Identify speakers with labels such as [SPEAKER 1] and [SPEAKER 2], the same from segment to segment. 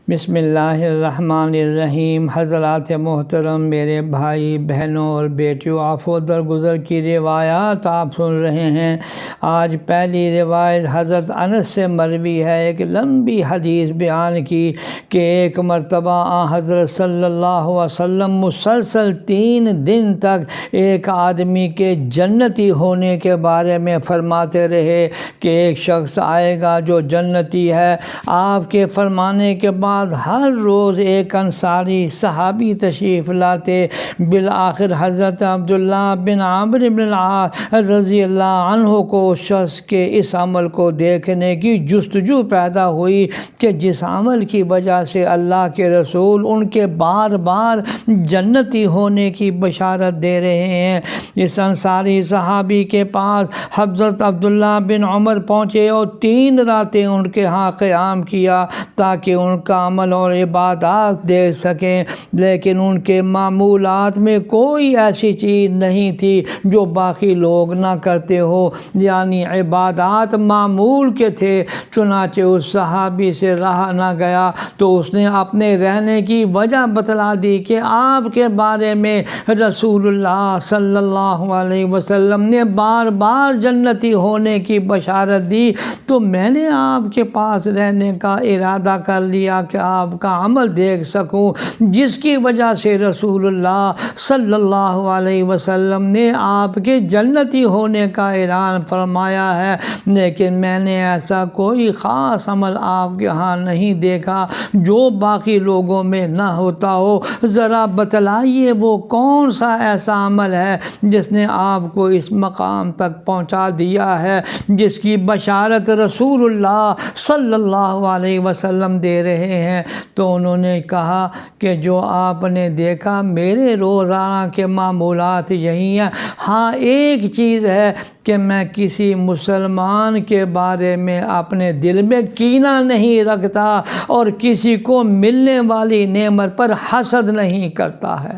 [SPEAKER 1] بسم اللہ الرحمن الرحیم۔ حضرات محترم، میرے بھائی بہنوں اور بیٹیوں، عفو درگزر کی روایات آپ سن رہے ہیں۔ آج پہلی روایت حضرت انس سے مروی ہے۔ ایک لمبی حدیث بیان کی کہ ایک مرتبہ حضرت صلی اللہ علیہ وسلم مسلسل 3 دن تک ایک آدمی کے جنتی ہونے کے بارے میں فرماتے رہے کہ ایک شخص آئے گا جو جنتی ہے۔ آپ کے فرمانے کے بعد ہر روز ایک انصاری صحابی تشریف لاتے۔ بالآخر حضرت عبداللہ بن عمرو بن العاص رضی اللہ عنہ کو اس شخص کے اس عمل کو دیکھنے کی جستجو پیدا ہوئی کہ جس عمل کی وجہ سے اللہ کے رسول ان کے بار بار جنتی ہونے کی بشارت دے رہے ہیں۔ اس انصاری صحابی کے پاس حضرت عبداللہ بن عمر پہنچے اور 3 راتیں ان کے ہاں قیام کیا تاکہ ان کا عمل اور عبادات دیکھ سکیں، لیکن ان کے معمولات میں کوئی ایسی چیز نہیں تھی جو باقی لوگ نہ کرتے ہو، یعنی عبادات معمول کے تھے۔ چنانچہ اس صحابی سے رہا نہ گیا تو اس نے اپنے رہنے کی وجہ بتلا دی کہ آپ کے بارے میں رسول اللہ صلی اللہ علیہ وسلم نے بار بار جنتی ہونے کی بشارت دی، تو میں نے آپ کے پاس رہنے کا ارادہ کر لیا کہ آپ کا عمل دیکھ سکوں، جس کی وجہ سے رسول اللہ صلی اللہ علیہ وسلم نے آپ کے جنتی ہونے کا اعلان فرمایا ہے، لیکن میں نے ایسا کوئی خاص عمل آپ کے ہاں نہیں دیکھا جو باقی لوگوں میں نہ ہوتا ہو۔ ذرا بتلائیے وہ کون سا ایسا عمل ہے جس نے آپ کو اس مقام تک پہنچا دیا ہے جس کی بشارت رسول اللہ صلی اللہ علیہ وسلم دے رہے ہیں؟ تو انہوں نے کہا کہ جو آپ نے دیکھا میرے روزانہ کے معمولات یہی ہیں، ہاں ایک چیز ہے کہ میں کسی مسلمان کے بارے میں اپنے دل میں کینہ نہیں رکھتا اور کسی کو ملنے والی نعمت پر حسد نہیں کرتا ہے۔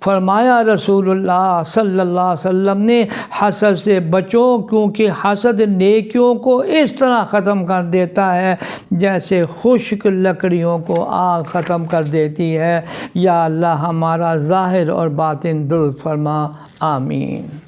[SPEAKER 1] فرمایا رسول اللہ صلی اللہ علیہ وسلم نے حسد سے بچو، کیونکہ حسد نیکیوں کو اس طرح ختم کر دیتا ہے جیسے خشک لکڑیوں کو آگ ختم کر دیتی ہے۔ یا اللہ ہمارا ظاہر اور باطن درست فرما، آمین۔